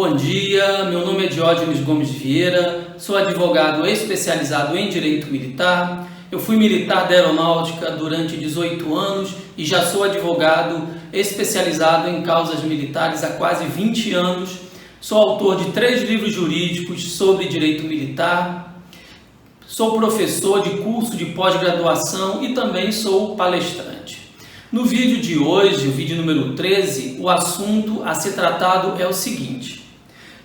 Bom dia, meu nome é Diógenes Gomes Vieira, sou advogado especializado em Direito Militar. Eu fui militar da Aeronáutica durante 18 anos e já sou advogado especializado em causas militares há quase 20 anos. Sou autor de 3 livros jurídicos sobre direito militar. Sou professor de curso de pós-graduação e também sou palestrante. No vídeo de hoje, o vídeo número 13, o assunto a ser tratado é o seguinte: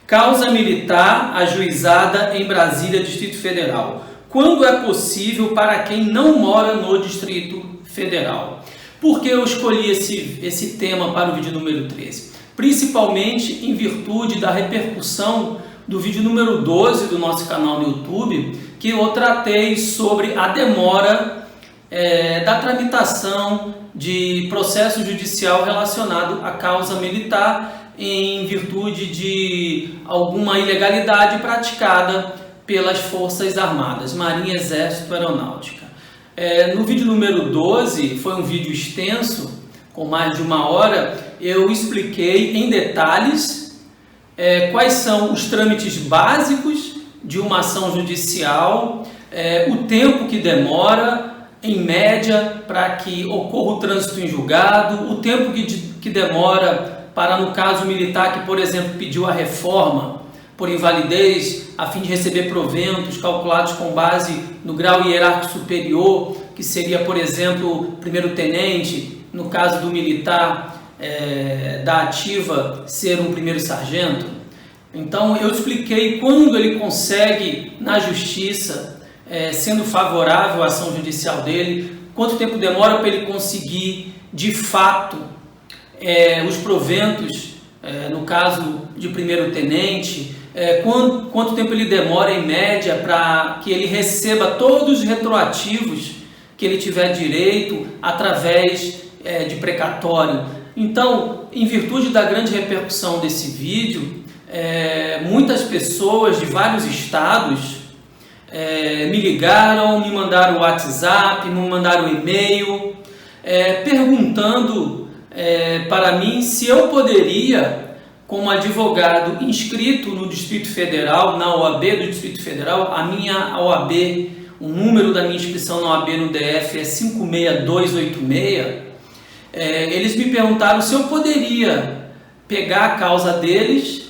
causa militar ajuizada em Brasília, Distrito Federal. Quando é possível para quem não mora no Distrito Federal? Por que eu escolhi esse tema para o vídeo número 13? Principalmente em virtude da repercussão do vídeo número 12 do nosso canal no YouTube, que eu tratei sobre a demora da tramitação de processo judicial relacionado à causa militar em virtude de alguma ilegalidade praticada pelas Forças Armadas, Marinha, Exército, Aeronáutica. No vídeo número 12, foi um vídeo extenso, com mais de 1 hora, eu expliquei em detalhes quais são os trâmites básicos de uma ação judicial, o tempo que demora, em média, para que ocorra o trânsito em julgado, o tempo que demora para, no caso militar que, por exemplo, pediu a reforma por invalidez, a fim de receber proventos calculados com base no grau hierárquico superior, que seria, por exemplo, primeiro-tenente, no caso do militar da ativa ser um primeiro-sargento. Então, eu expliquei quando ele consegue, na justiça, sendo favorável à ação judicial dele, quanto tempo demora para ele conseguir, de fato, os proventos, no caso de primeiro-tenente, quanto tempo ele demora, em média, para que ele receba todos os retroativos que ele tiver direito através de precatório. Então, em virtude da grande repercussão desse vídeo, muitas pessoas de vários estados me ligaram, me mandaram WhatsApp, me mandaram e-mail, perguntando para mim se eu poderia, como advogado inscrito no Distrito Federal, na OAB do Distrito Federal, a minha OAB, o número da minha inscrição na OAB no DF é 56286, eles me perguntaram se eu poderia pegar a causa deles.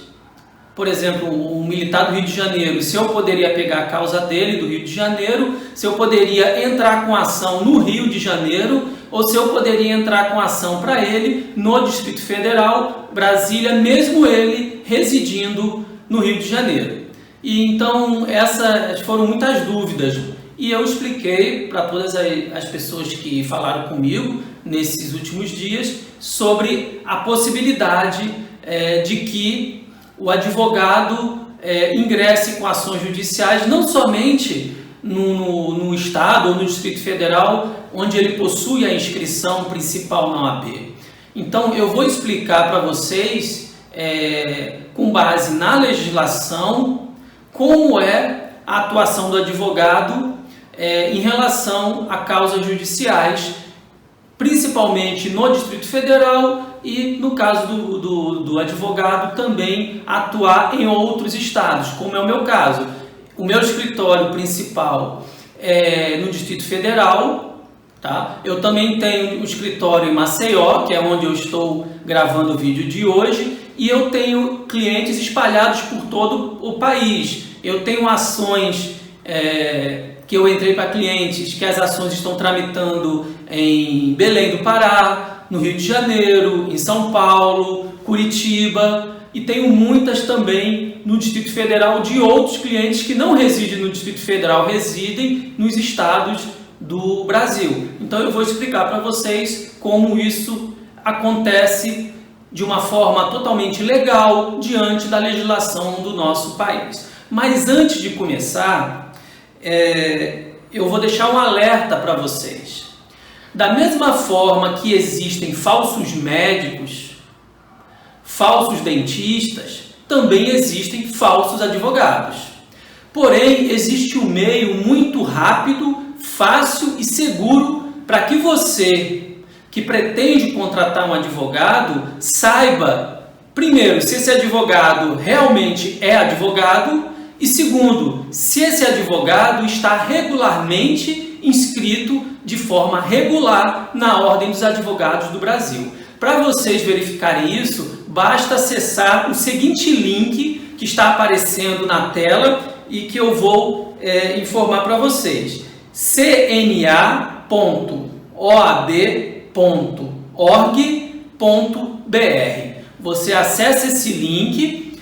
Por exemplo, o militar do Rio de Janeiro, se eu poderia pegar a causa dele do Rio de Janeiro, se eu poderia entrar com ação no Rio de Janeiro, ou se eu poderia entrar com ação para ele no Distrito Federal, Brasília, mesmo ele residindo no Rio de Janeiro. E então essas foram muitas dúvidas e eu expliquei para todas as pessoas que falaram comigo nesses últimos dias sobre a possibilidade de que o advogado ingresse com ações judiciais não somente no Estado ou no Distrito Federal, onde ele possui a inscrição principal na OAB. Então, eu vou explicar para vocês, com base na legislação, como é a atuação do advogado em relação a causas judiciais, principalmente no Distrito Federal e, no caso do advogado, também atuar em outros estados, como é o meu caso. O meu escritório principal é no Distrito Federal, tá? Eu também tenho um escritório em Maceió, que é onde eu estou gravando o vídeo de hoje, e eu tenho clientes espalhados por todo o país. Eu tenho ações que eu entrei para clientes, que as ações estão tramitando em Belém do Pará, no Rio de Janeiro, em São Paulo, Curitiba, e tenho muitas também no Distrito Federal de outros clientes que não residem no Distrito Federal, residem nos estados do Brasil. Então eu vou explicar para vocês como isso acontece de uma forma totalmente legal diante da legislação do nosso país. Mas antes de começar, eu vou deixar um alerta para vocês. Da mesma forma que existem falsos médicos, falsos dentistas, também existem falsos advogados. Porém, existe um meio muito rápido, fácil e seguro para que você, que pretende contratar um advogado, saiba primeiro, se esse advogado realmente é advogado e segundo, se esse advogado está regularmente inscrito de forma regular na Ordem dos Advogados do Brasil. Para vocês verificarem isso, basta acessar o seguinte link que está aparecendo na tela e que eu vou informar para vocês: cna.oab.org.br. Você acessa esse link,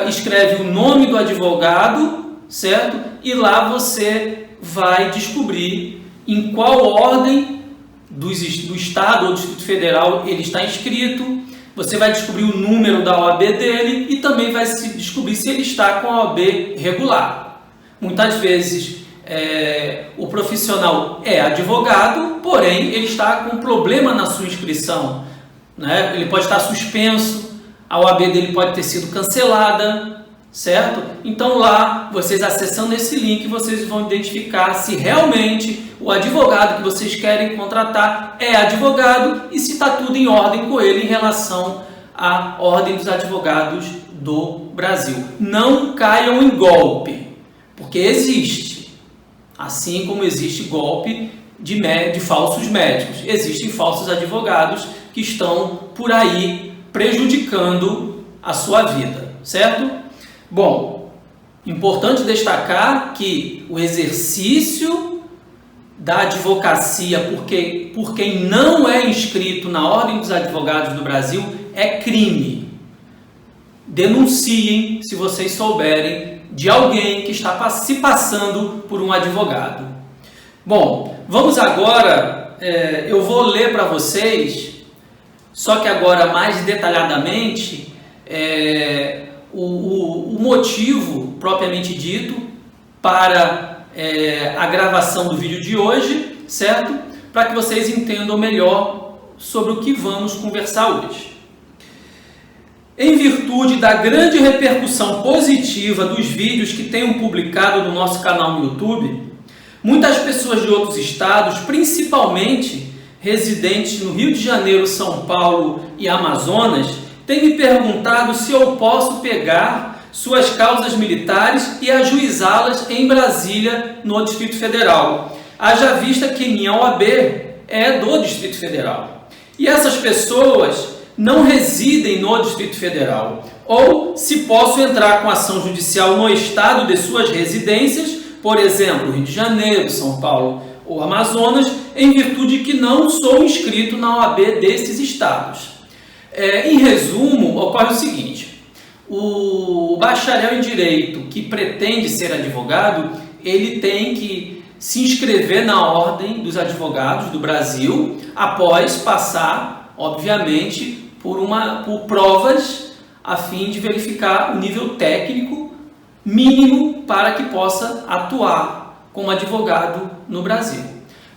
escreve o nome do advogado, certo? E lá você vai descobrir em qual ordem do Estado ou do Distrito Federal ele está inscrito. Você vai descobrir o número da OAB dele e também vai se descobrir se ele está com a OAB regular. Muitas vezes o profissional é advogado, porém ele está com problema na sua inscrição, né? Ele pode estar suspenso, a OAB dele pode ter sido cancelada, certo? Então lá, vocês acessando esse link, vocês vão identificar se realmente o advogado que vocês querem contratar é advogado e se está tudo em ordem com ele em relação à Ordem dos Advogados do Brasil. Não caiam em golpe, porque existe. Assim como existe golpe de falsos médicos, existem falsos advogados que estão por aí prejudicando a sua vida, certo? Bom, importante destacar que o exercício da advocacia por quem não é inscrito na Ordem dos Advogados do Brasil é crime. Denunciem se vocês souberem de alguém que está se passando por um advogado. Bom, vamos agora, eu vou ler para vocês, só que agora mais detalhadamente, o motivo propriamente dito para a gravação do vídeo de hoje, certo? Para que vocês entendam melhor sobre o que vamos conversar hoje. Em virtude da grande repercussão positiva dos vídeos que tenho publicado no nosso canal no YouTube, muitas pessoas de outros estados, principalmente residentes no Rio de Janeiro, São Paulo e Amazonas, têm me perguntado se eu posso pegar suas causas militares e ajuizá-las em Brasília, no Distrito Federal, haja vista que minha OAB é do Distrito Federal. E essas pessoas não residem no Distrito Federal, ou se posso entrar com ação judicial no estado de suas residências, por exemplo, Rio de Janeiro, São Paulo ou Amazonas, em virtude que não sou inscrito na OAB desses estados. Em resumo, ocorre o seguinte: o bacharel em Direito que pretende ser advogado, ele tem que se inscrever na Ordem dos Advogados do Brasil após passar, obviamente, por provas a fim de verificar o nível técnico mínimo para que possa atuar como advogado no Brasil.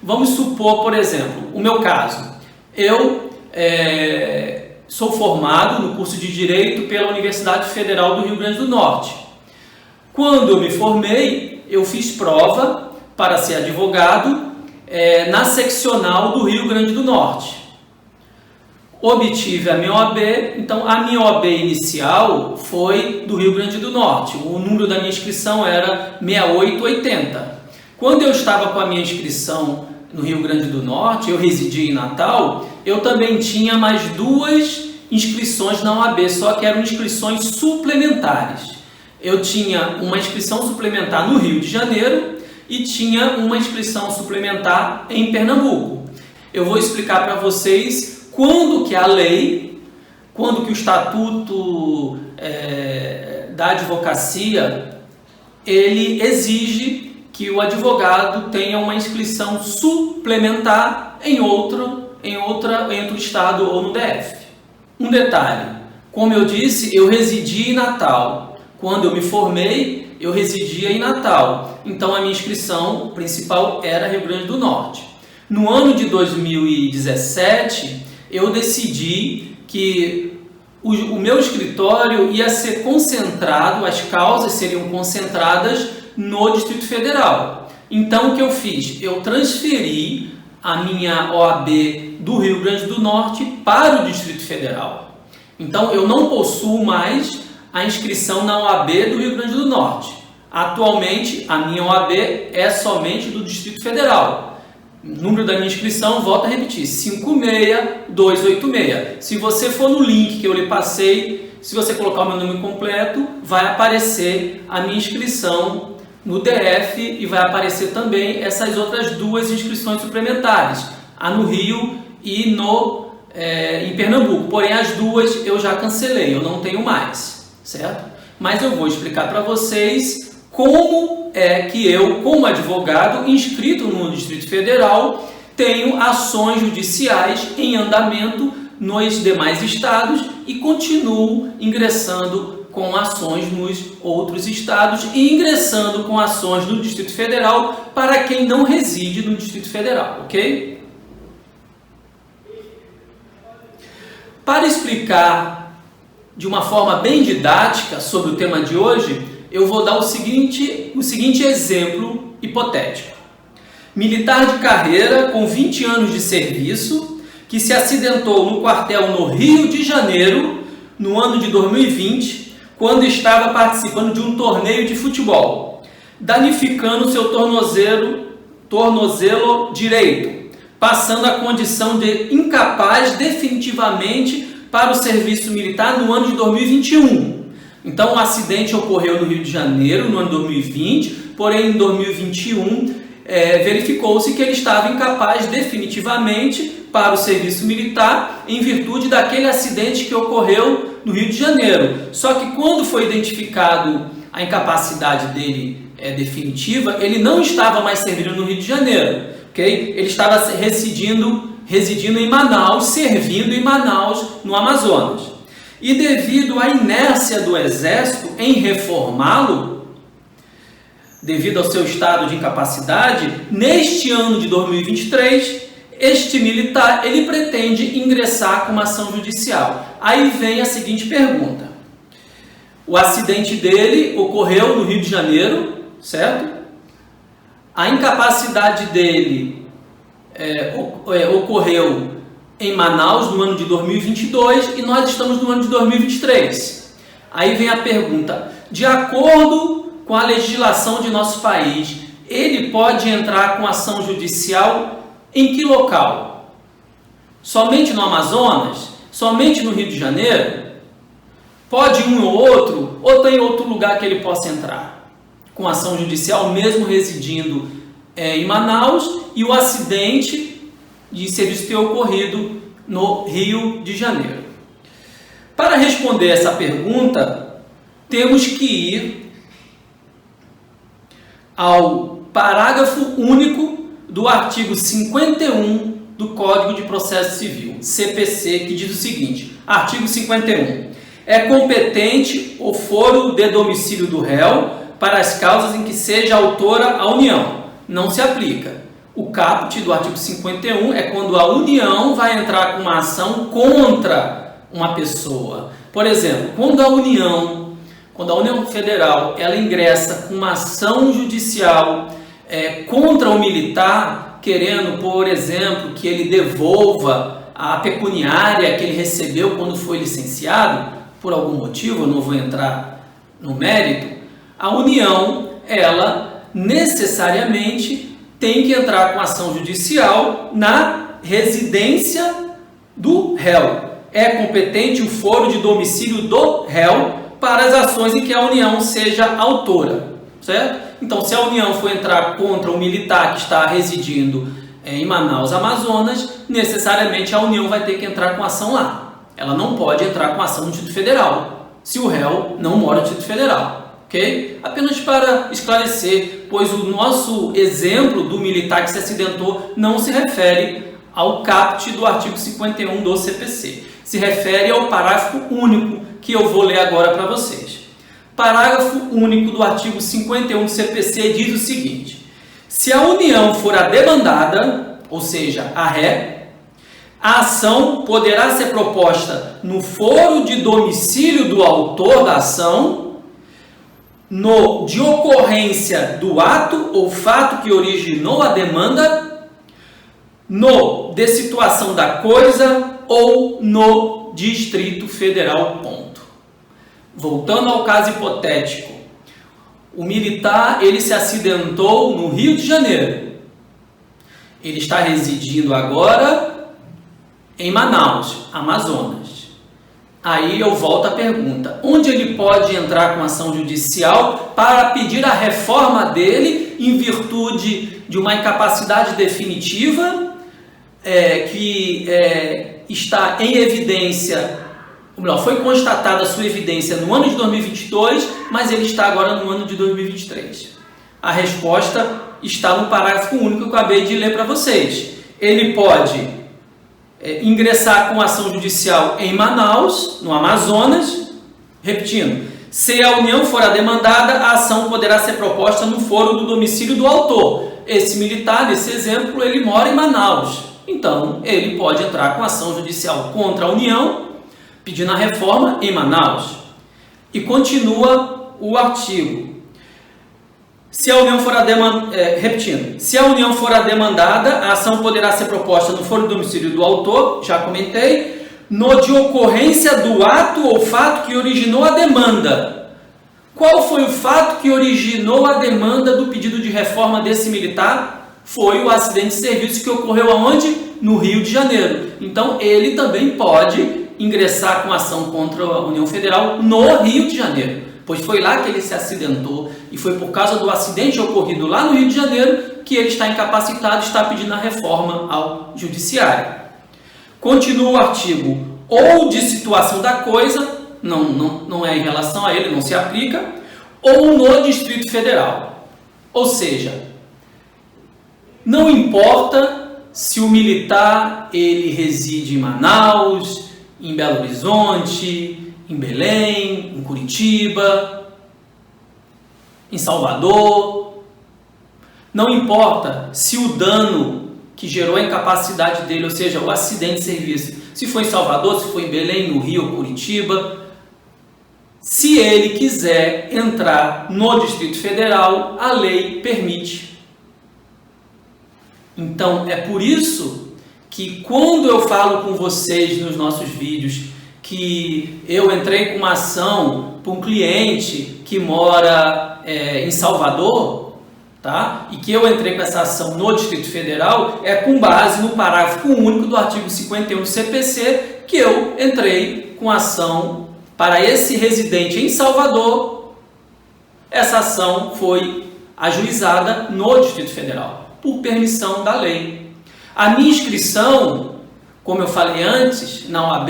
Vamos supor, por exemplo, o meu caso. Eu sou formado no curso de Direito pela Universidade Federal do Rio Grande do Norte. Quando eu me formei, eu fiz prova para ser advogado na seccional do Rio Grande do Norte. Obtive a minha OAB, então a minha OAB inicial foi do Rio Grande do Norte. O número da minha inscrição era 6880. Quando eu estava com a minha inscrição no Rio Grande do Norte, eu residia em Natal, eu também tinha mais 2 inscrições na OAB, só que eram inscrições suplementares. Eu tinha uma inscrição suplementar no Rio de Janeiro e tinha uma inscrição suplementar em Pernambuco. Eu vou explicar para vocês quando que a lei, quando que o Estatuto da Advocacia, ele exige que o advogado tenha uma inscrição suplementar em outro estado ou no DF. Um detalhe, como eu disse, eu residia em Natal. Quando eu me formei, eu residia em Natal. Então a minha inscrição principal era Rio Grande do Norte. No ano de 2017, eu decidi que o meu escritório ia ser concentrado, as causas seriam concentradas no Distrito Federal. Então o que eu fiz? Eu transferi a minha OAB do Rio Grande do Norte para o Distrito Federal. Então, eu não possuo mais a inscrição na OAB do Rio Grande do Norte. Atualmente, a minha OAB é somente do Distrito Federal. O número da minha inscrição, volto a repetir, 56286. Se você for no link que eu lhe passei, se você colocar o meu nome completo, vai aparecer a minha inscrição no DF e vai aparecer também essas outras duas inscrições suplementares, a no Rio e em Pernambuco. Porém, as duas eu já cancelei, eu não tenho mais, certo? Mas eu vou explicar para vocês como é que eu, como advogado inscrito no Distrito Federal, tenho ações judiciais em andamento nos demais estados e continuo ingressando com ações nos outros estados e ingressando com ações no Distrito Federal para quem não reside no Distrito Federal, ok? Para explicar de uma forma bem didática sobre o tema de hoje, eu vou dar o seguinte exemplo hipotético. Militar de carreira com 20 anos de serviço que se acidentou no quartel no Rio de Janeiro no ano de 2020, quando estava participando de um torneio de futebol, danificando seu tornozelo direito, passando a condição de incapaz definitivamente para o serviço militar no ano de 2021. Então, o acidente ocorreu no Rio de Janeiro, no ano de 2020, porém, em 2021, verificou-se que ele estava incapaz definitivamente para o serviço militar em virtude daquele acidente que ocorreu no Rio de Janeiro. Só que quando foi identificado a incapacidade dele definitiva, ele não estava mais servindo no Rio de Janeiro, ok? Ele estava residindo em Manaus, servindo em Manaus, no Amazonas. E devido à inércia do Exército em reformá-lo, devido ao seu estado de incapacidade, neste ano de 2023, este militar ele pretende ingressar com uma ação judicial. Aí vem a seguinte pergunta. O acidente dele ocorreu no Rio de Janeiro, certo? A incapacidade dele ocorreu em Manaus no ano de 2022 e nós estamos no ano de 2023. Aí vem a pergunta, de acordo com a legislação de nosso país, ele pode entrar com ação judicial em que local? Somente no Amazonas? Somente no Rio de Janeiro? Pode um ou outro? Ou tem outro lugar que ele possa entrar com ação judicial, mesmo residindo em Manaus, e o acidente de serviço ter ocorrido no Rio de Janeiro? Para responder essa pergunta, temos que ir ao parágrafo único do artigo 51 do Código de Processo Civil, CPC, que diz o seguinte, artigo 51, é competente o foro de domicílio do réu para as causas em que seja autora a União. Não se aplica. O caput do artigo 51 é quando a União vai entrar com uma ação contra uma pessoa. Por exemplo, quando a União Federal ela ingressa com uma ação judicial contra o militar, querendo, por exemplo, que ele devolva a pecuniária que ele recebeu quando foi licenciado, por algum motivo, eu não vou entrar no mérito, a União, ela necessariamente tem que entrar com ação judicial na residência do réu. É competente o foro de domicílio do réu para as ações em que a União seja autora, certo? Então, se a União for entrar contra o militar que está residindo em Manaus, Amazonas, necessariamente a União vai ter que entrar com ação lá. Ela não pode entrar com ação no Distrito Federal, se o réu não mora no Distrito Federal. Okay? Apenas para esclarecer, pois o nosso exemplo do militar que se acidentou não se refere ao caput do artigo 51 do CPC. Se refere ao parágrafo único que eu vou ler agora para vocês. Parágrafo único do artigo 51 do CPC diz o seguinte: se a União for a demandada, ou seja, a ré, a ação poderá ser proposta no foro de domicílio do autor da ação, de ocorrência do ato ou fato que originou a demanda, de situação da coisa ou Distrito Federal, ponto. Voltando ao caso hipotético, o militar ele se acidentou no Rio de Janeiro. Ele está residindo agora em Manaus, Amazonas. Aí eu volto à pergunta, onde ele pode entrar com ação judicial para pedir a reforma dele em virtude de uma incapacidade definitiva que está em evidência, ou melhor, foi constatada a sua evidência no ano de 2022, mas ele está agora no ano de 2023. A resposta está no parágrafo único que eu acabei de ler para vocês. Ele pode ingressar com ação judicial em Manaus, no Amazonas, repetindo, se a União for a demandada, a ação poderá ser proposta no foro do domicílio do autor. Esse militar, nesse exemplo, ele mora em Manaus, então ele pode entrar com ação judicial contra a União, pedindo a reforma em Manaus. E continua o artigo. Se a União for repetindo, se a União for a demandada, a ação poderá ser proposta no foro do domicílio do autor, já comentei, no de ocorrência do ato ou fato que originou a demanda. Qual foi o fato que originou a demanda do pedido de reforma desse militar? Foi o acidente de serviço que ocorreu aonde? No Rio de Janeiro. Então, ele também pode ingressar com ação contra a União Federal no Rio de Janeiro, pois foi lá que ele se acidentou e foi por causa do acidente ocorrido lá no Rio de Janeiro que ele está incapacitado e está pedindo a reforma ao judiciário. Continua o artigo, ou de situação da coisa, não é em relação a ele, não se aplica, ou no Distrito Federal. Ou seja, não importa se o militar ele reside em Manaus, em Belo Horizonte, em Belém, em Curitiba, em Salvador. Não importa se o dano que gerou a incapacidade dele, ou seja, o acidente de serviço, se foi em Salvador, se foi em Belém, no Rio, Curitiba, se ele quiser entrar no Distrito Federal, a lei permite. Então, é por isso que quando eu falo com vocês nos nossos vídeos que eu entrei com uma ação para um cliente que mora em Salvador, tá? E que eu entrei com essa ação no Distrito Federal, é com base no parágrafo único do artigo 51 do CPC que eu entrei com ação para esse residente em Salvador. Essa ação foi ajuizada no Distrito Federal, por permissão da lei. A minha inscrição, como eu falei antes, na OAB,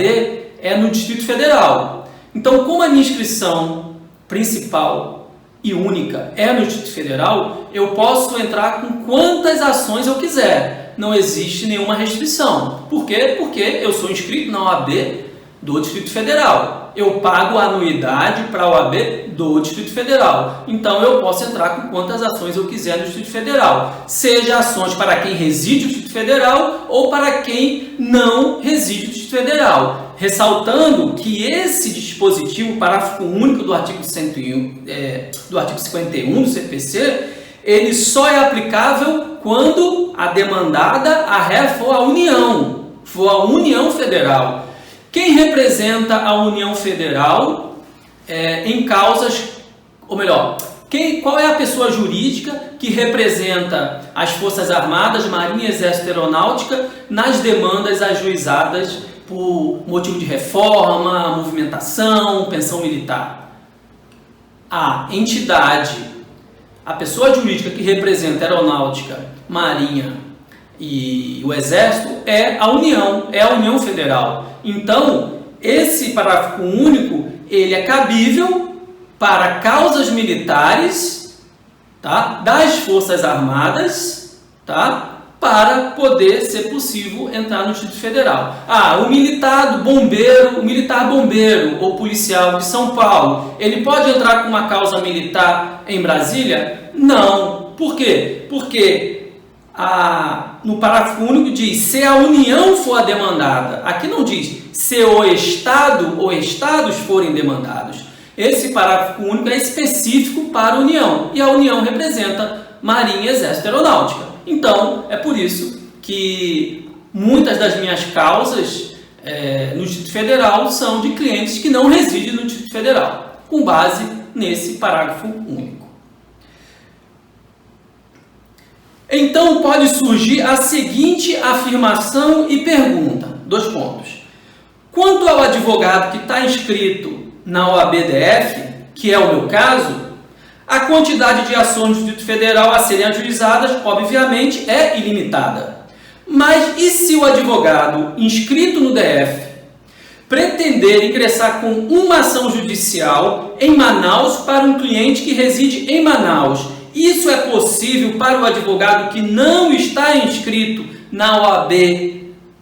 é no Distrito Federal. Então, como a minha inscrição principal e única é no Distrito Federal, eu posso entrar com quantas ações eu quiser. Não existe nenhuma restrição. Por quê? Porque eu sou inscrito na OAB do Distrito Federal. Eu pago a anuidade para a OAB do Distrito Federal. Então, eu posso entrar com quantas ações eu quiser no Distrito Federal. Seja ações para quem reside no Distrito Federal ou para quem não reside no Distrito Federal. Ressaltando que esse dispositivo, parágrafo único do artigo 101, do artigo 51 do CPC, ele só é aplicável quando a demandada for a União Federal. Quem representa a União Federal em causas, ou melhor, qual é a pessoa jurídica que representa as Forças Armadas, Marinha, Exército e Aeronáutica nas demandas ajuizadas por motivo de reforma, movimentação, pensão militar? A entidade, a pessoa jurídica que representa a Aeronáutica, Marinha e o Exército é a União Federal. Então, esse parágrafo único, ele é cabível para causas militares, tá? Das Forças Armadas, tá? Para poder ser possível entrar no Distrito Federal. O militar bombeiro ou policial de São Paulo, ele pode entrar com uma causa militar em Brasília? Não. Por quê? Porque no parágrafo único diz, se a União for a demandada. Aqui não diz se o Estado ou Estados forem demandados. Esse parágrafo único é específico para a União. E a União representa Marinha, Exército e Aeronáutica. Então, é por isso que muitas das minhas causas no Distrito Federal são de clientes que não residem no Distrito Federal, com base nesse parágrafo único. Então pode surgir a seguinte afirmação e pergunta, 2 pontos. Quanto ao advogado que está inscrito na OAB-DF, que é o meu caso, a quantidade de ações do Distrito Federal a serem ajuizadas, obviamente, é ilimitada. Mas e se o advogado inscrito no DF pretender ingressar com uma ação judicial em Manaus para um cliente que reside em Manaus? Isso é possível para o advogado que não está inscrito na OAB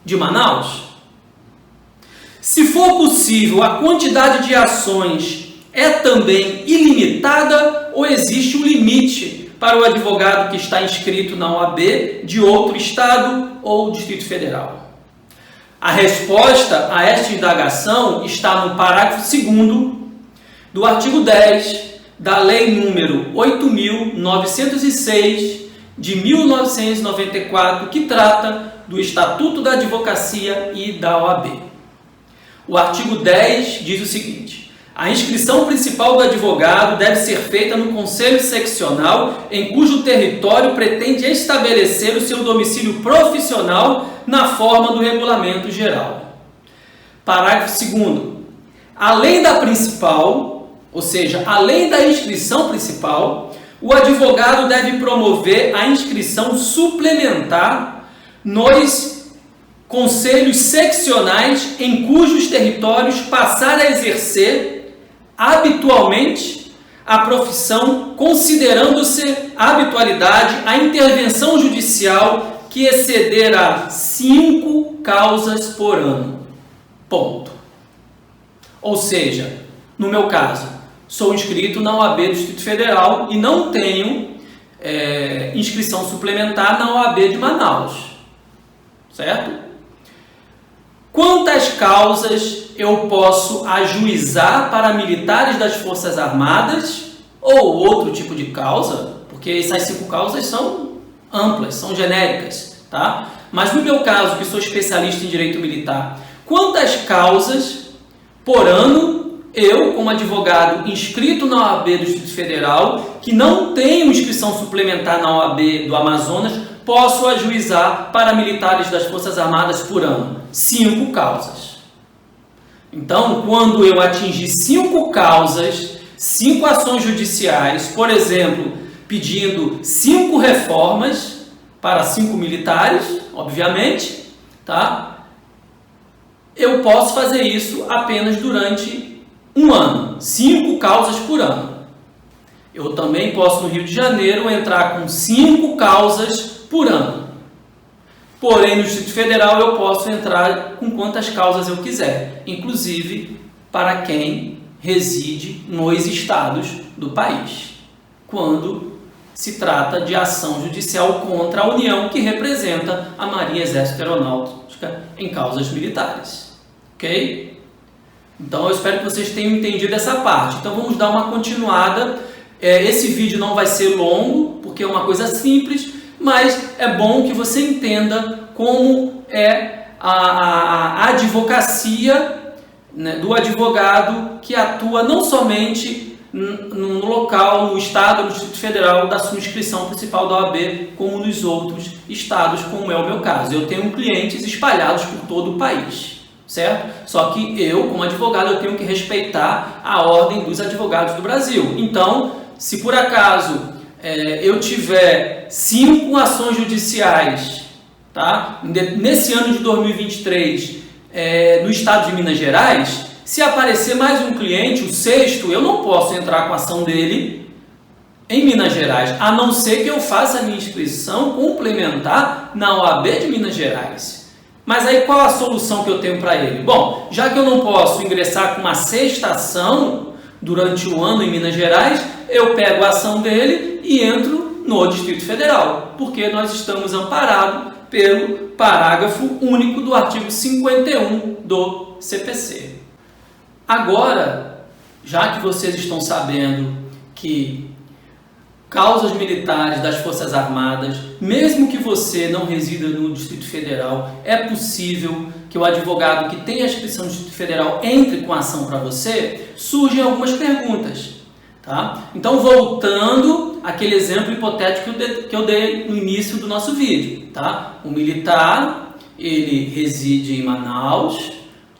de Manaus? Se for possível, a quantidade de ações é também ilimitada ou existe um limite para o advogado que está inscrito na OAB de outro estado ou Distrito Federal? A resposta a esta indagação está no parágrafo 2º do artigo 10 da Lei número 8.906 de 1994, que trata do Estatuto da Advocacia e da OAB. O artigo 10 diz o seguinte: a inscrição principal do advogado deve ser feita no Conselho Seccional em cujo território pretende estabelecer o seu domicílio profissional na forma do Regulamento Geral. Parágrafo 2º. Além da principal, ou seja, além da inscrição principal, o advogado deve promover a inscrição suplementar nos conselhos seccionais em cujos territórios passar a exercer habitualmente a profissão, considerando-se habitualidade a intervenção judicial que exceder a 5 causas por ano. Ponto. Ou seja, no meu caso, sou inscrito na OAB do Distrito Federal e não tenho inscrição suplementar na OAB de Manaus. Certo? Quantas causas eu posso ajuizar para militares das Forças Armadas ou outro tipo de causa? Porque essas 5 causas são amplas, são genéricas, tá? Mas no meu caso, que sou especialista em direito militar, quantas causas por ano eu, como advogado inscrito na OAB do Distrito Federal, que não tenho inscrição suplementar na OAB do Amazonas, posso ajuizar para militares das Forças Armadas por ano? 5 causas. Então, quando eu atingir 5 causas, 5 ações judiciais, por exemplo, pedindo 5 reformas para 5 militares, obviamente, tá? Eu posso fazer isso apenas durante um ano. 5 causas por ano. Eu também posso, no Rio de Janeiro, entrar com 5 causas por ano. Porém, no Distrito Federal eu posso entrar com quantas causas eu quiser, inclusive para quem reside nos estados do país, quando se trata de ação judicial contra a União, que representa a Marinha Exército Aeronáutica em causas militares. Ok? Então, eu espero que vocês tenham entendido essa parte. Então, vamos dar uma continuada. Esse vídeo não vai ser longo, porque é uma coisa simples, mas é bom que você entenda como é a advocacia, né, do advogado que atua não somente no local, no estado, no Distrito Federal da sua inscrição principal da OAB, como nos outros estados, como é o meu caso. Eu tenho clientes espalhados por todo o país, certo? Só que eu, como advogado, eu tenho que respeitar a ordem dos advogados do Brasil. Então, se por acaso eu tiver 5 ações judiciais, tá? Nesse ano de 2023, no estado de Minas Gerais, se aparecer mais um cliente, o 6º, eu não posso entrar com a ação dele em Minas Gerais, a não ser que eu faça a minha inscrição complementar na OAB de Minas Gerais. Mas aí qual a solução que eu tenho para ele? Bom, já que eu não posso ingressar com uma 6ª ação durante o ano em Minas Gerais, eu pego a ação dele e entro no Distrito Federal, porque nós estamos amparados pelo parágrafo único do artigo 51 do CPC. Agora, já que vocês estão sabendo que causas militares das Forças Armadas, mesmo que você não resida no Distrito Federal, é possível que o advogado que tem a inscrição no Distrito Federal entre com a ação para você, surgem algumas perguntas. Tá? Então, voltando àquele exemplo hipotético que eu dei no início do nosso vídeo. Tá? O militar, ele reside em Manaus,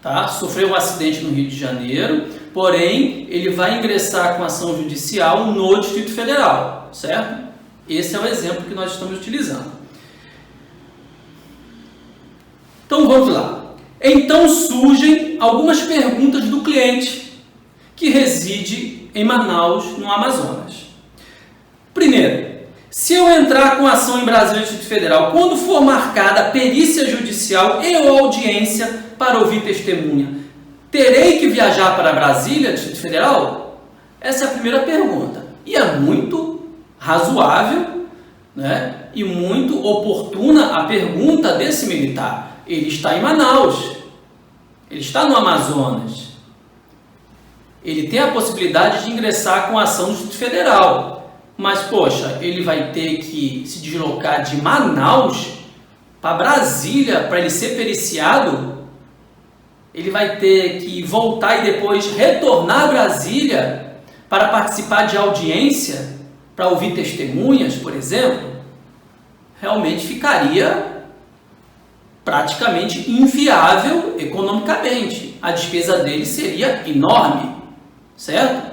tá? Sofreu um acidente no Rio de Janeiro, porém, ele vai ingressar com ação judicial no Distrito Federal, certo? Esse é o exemplo que nós estamos utilizando. Então, vamos lá. Então, surgem algumas perguntas do cliente que reside em Manaus, no Amazonas. Primeiro, se eu entrar com ação em Brasília, Distrito Federal, quando for marcada a perícia judicial e ou audiência para ouvir testemunha, terei que viajar para Brasília, Distrito Federal? Essa é a primeira pergunta. E é muito razoável, né, e muito oportuna a pergunta desse militar. Ele está em Manaus, ele está no Amazonas. Ele tem a possibilidade de ingressar com ação no Distrito Federal. Mas, poxa, ele vai ter que se deslocar de Manaus para Brasília para ele ser periciado? Ele vai ter que voltar e depois retornar a Brasília para participar de audiência, para ouvir testemunhas, por exemplo? Realmente ficaria praticamente inviável economicamente. A despesa dele seria enorme. Certo?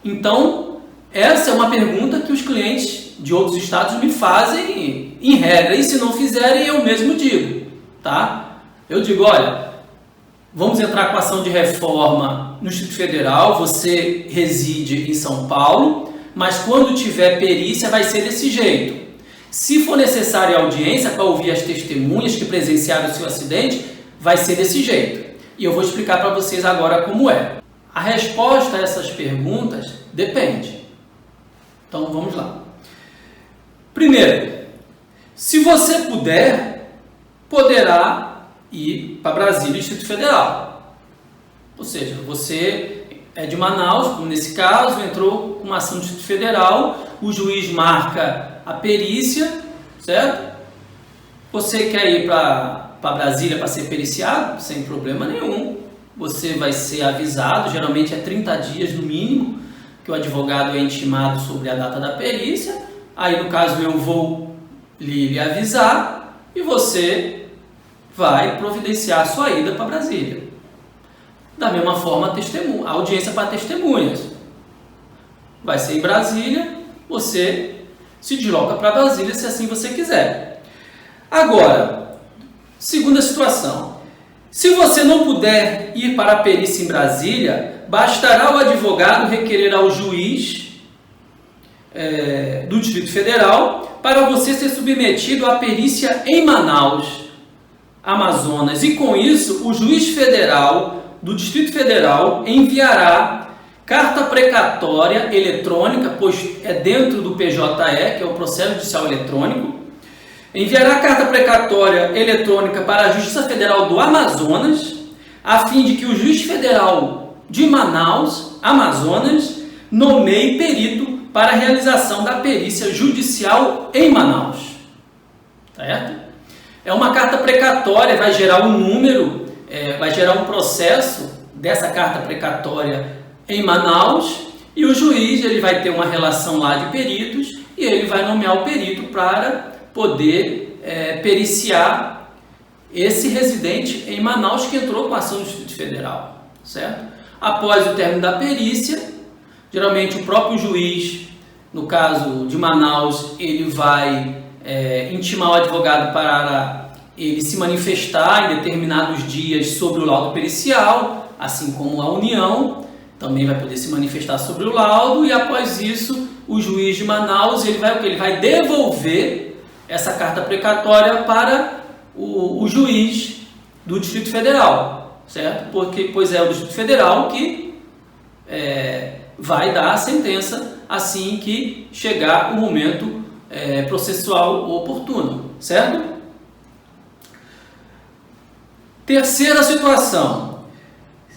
Então, essa é uma pergunta que os clientes de outros estados me fazem em regra, e se não fizerem, eu mesmo digo, tá? Eu digo, olha, vamos entrar com ação de reforma no Distrito Federal, você reside em São Paulo, mas quando tiver perícia vai ser desse jeito. Se for necessária audiência para ouvir as testemunhas que presenciaram o seu acidente, vai ser desse jeito. E eu vou explicar para vocês agora como é. A resposta a essas perguntas depende. Então, vamos lá. Primeiro, se você puder, poderá ir para Brasília, Distrito Federal. Ou seja, você é de Manaus, como nesse caso, entrou com uma ação do Distrito Federal, o juiz marca a perícia, certo? Você quer ir para Brasília para ser periciado? Sem problema nenhum. Você vai ser avisado, geralmente é 30 dias no mínimo, que o advogado é intimado sobre a data da perícia. Aí, no caso, eu vou lhe avisar e você vai providenciar a sua ida para Brasília. Da mesma forma, a audiência para testemunhas. Vai ser em Brasília, você se desloca para Brasília se assim você quiser. Agora, segunda situação. Se você não puder ir para a perícia em Brasília, bastará o advogado requerer ao juiz do Distrito Federal para você ser submetido à perícia em Manaus, Amazonas. E com isso, o juiz federal do Distrito Federal enviará carta precatória eletrônica, pois é dentro do PJE, que é o Processo Judicial Eletrônico. Enviará carta precatória eletrônica para a Justiça Federal do Amazonas, a fim de que o juiz federal de Manaus, Amazonas, nomeie perito para a realização da perícia judicial em Manaus. Certo? É uma carta precatória, vai gerar um número, vai gerar um processo dessa carta precatória em Manaus, e o juiz ele vai ter uma relação lá de peritos e ele vai nomear o perito para poder periciar esse residente em Manaus que entrou com a ação do Distrito Federal, certo? Após o término da perícia, geralmente o próprio juiz, no caso de Manaus, ele vai intimar o advogado para ele se manifestar em determinados dias sobre o laudo pericial, assim como a União também vai poder se manifestar sobre o laudo, e após isso o juiz de Manaus ele vai devolver essa carta precatória para o juiz do Distrito Federal, certo? Pois é o Distrito Federal que vai dar a sentença assim que chegar o momento processual oportuno, certo? Terceira situação.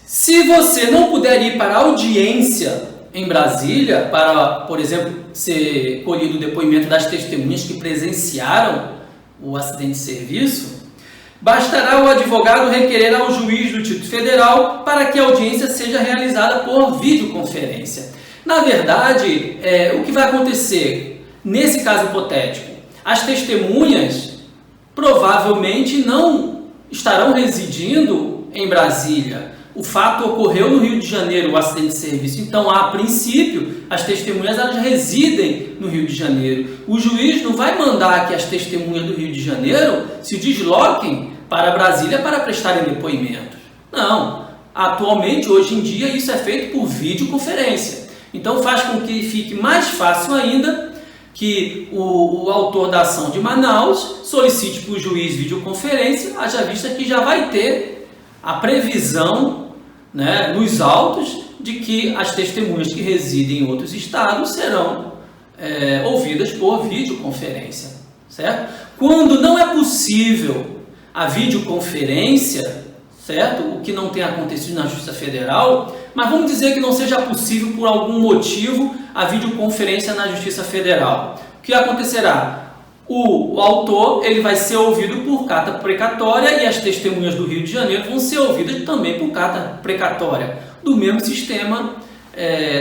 Se você não puder ir para a audiência em Brasília para, por exemplo, ser colhido o depoimento das testemunhas que presenciaram o acidente de serviço, bastará o advogado requerer ao juiz do Distrito Federal para que a audiência seja realizada por videoconferência. Na verdade, o que vai acontecer nesse caso hipotético? As testemunhas provavelmente não estarão residindo em Brasília. O fato ocorreu no Rio de Janeiro, o acidente de serviço. Então, a princípio, as testemunhas elas residem no Rio de Janeiro. O juiz não vai mandar que as testemunhas do Rio de Janeiro se desloquem para Brasília para prestarem depoimentos. Não. Atualmente, hoje em dia, isso é feito por videoconferência. Então, faz com que fique mais fácil ainda que o autor da ação de Manaus solicite para o juiz videoconferência, haja vista que já vai ter a previsão, né, nos autos de que as testemunhas que residem em outros estados serão ouvidas por videoconferência, certo? Quando não é possível a videoconferência, certo? O que não tem acontecido na Justiça Federal, mas vamos dizer que não seja possível por algum motivo a videoconferência na Justiça Federal. O que acontecerá? O autor ele vai ser ouvido por carta precatória e as testemunhas do Rio de Janeiro vão ser ouvidas também por carta precatória, do mesmo sistema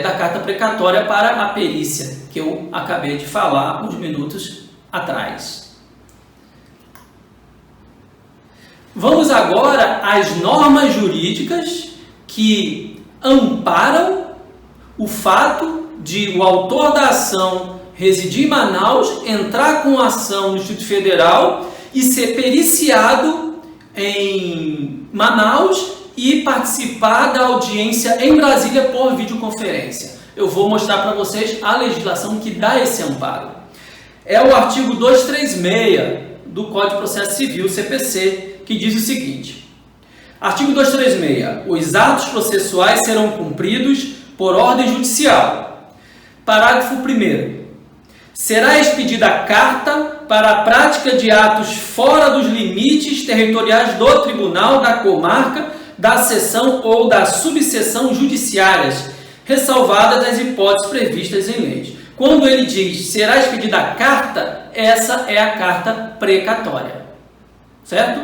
da carta precatória para a perícia, que eu acabei de falar uns minutos atrás. Vamos agora às normas jurídicas que amparam o fato de o autor da ação residir em Manaus, entrar com ação no Distrito Federal e ser periciado em Manaus e participar da audiência em Brasília por videoconferência. Eu vou mostrar para vocês a legislação que dá esse amparo. É o artigo 236 do Código de Processo Civil, CPC, que diz o seguinte: artigo 236. Os atos processuais serão cumpridos por ordem judicial. Parágrafo 1º. Será expedida carta para a prática de atos fora dos limites territoriais do tribunal, da comarca, da seção ou da subseção judiciárias, ressalvadas as hipóteses previstas em leis. Quando ele diz será expedida a carta, essa é a carta precatória. Certo?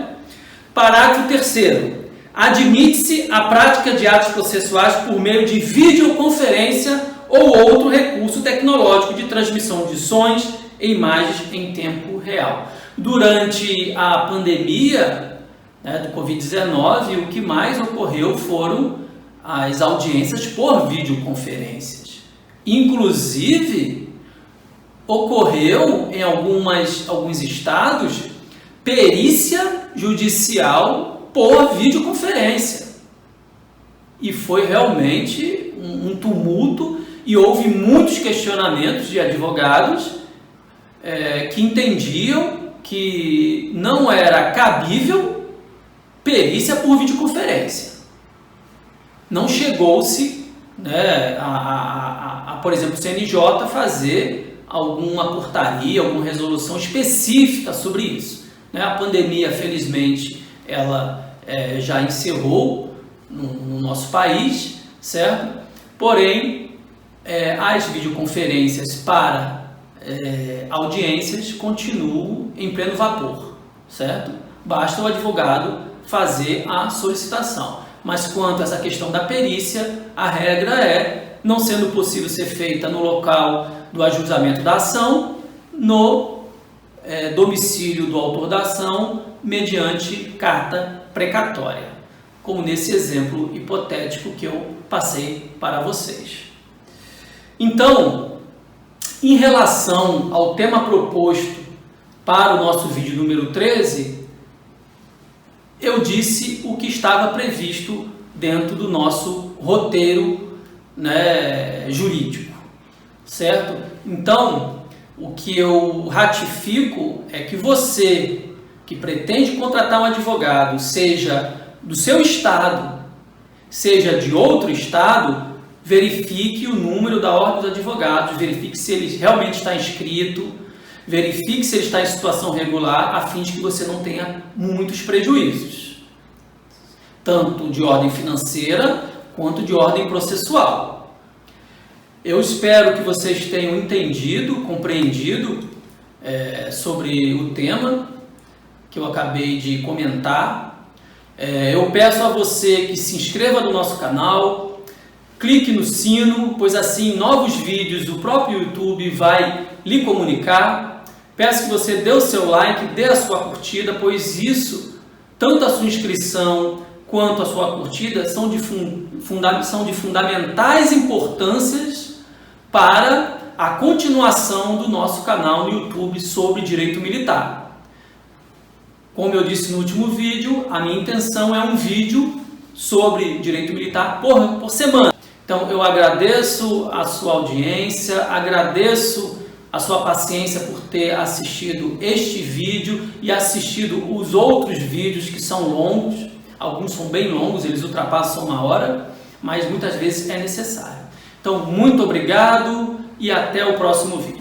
Parágrafo 3º. Admite-se a prática de atos processuais por meio de videoconferência ou outro recurso tecnológico de transmissão de sons e imagens em tempo real. Durante a pandemia do Covid-19, o que mais ocorreu foram as audiências por videoconferências. Inclusive, ocorreu em alguns estados perícia judicial por videoconferência. E foi realmente um tumulto e houve muitos questionamentos de advogados que entendiam que não era cabível perícia por videoconferência. Não chegou-se, por exemplo, o CNJ fazer alguma portaria, alguma resolução específica sobre isso. A pandemia, felizmente, ela já encerrou no nosso país, certo? Porém, as videoconferências para audiências continuam em pleno vapor, certo? Basta o advogado fazer a solicitação. Mas quanto a essa questão da perícia, a regra é, não sendo possível ser feita no local do ajuizamento da ação, no domicílio do autor da ação, mediante carta precatória, como nesse exemplo hipotético que eu passei para vocês. Então, em relação ao tema proposto para o nosso vídeo número 13, eu disse o que estava previsto dentro do nosso roteiro, jurídico, certo? Então, o que eu ratifico é que você que pretende contratar um advogado, seja do seu estado, seja de outro estado, verifique o número da ordem dos advogados, verifique se ele realmente está inscrito, verifique se ele está em situação regular, a fim de que você não tenha muitos prejuízos, tanto de ordem financeira quanto de ordem processual. Eu espero que vocês tenham entendido, compreendido sobre o tema que eu acabei de comentar. Eu peço a você que se inscreva no nosso canal, clique no sino, pois assim novos vídeos o próprio YouTube vai lhe comunicar. Peço que você dê o seu like, dê a sua curtida, pois isso, tanto a sua inscrição quanto a sua curtida, são de fundamentais importâncias para a continuação do nosso canal no YouTube sobre direito militar. Como eu disse no último vídeo, a minha intenção é um vídeo sobre direito militar por semana. Então eu agradeço a sua audiência, agradeço a sua paciência por ter assistido este vídeo e assistido os outros vídeos que são longos. Alguns são bem longos, eles ultrapassam 1 hora, mas muitas vezes é necessário. Então, muito obrigado e até o próximo vídeo.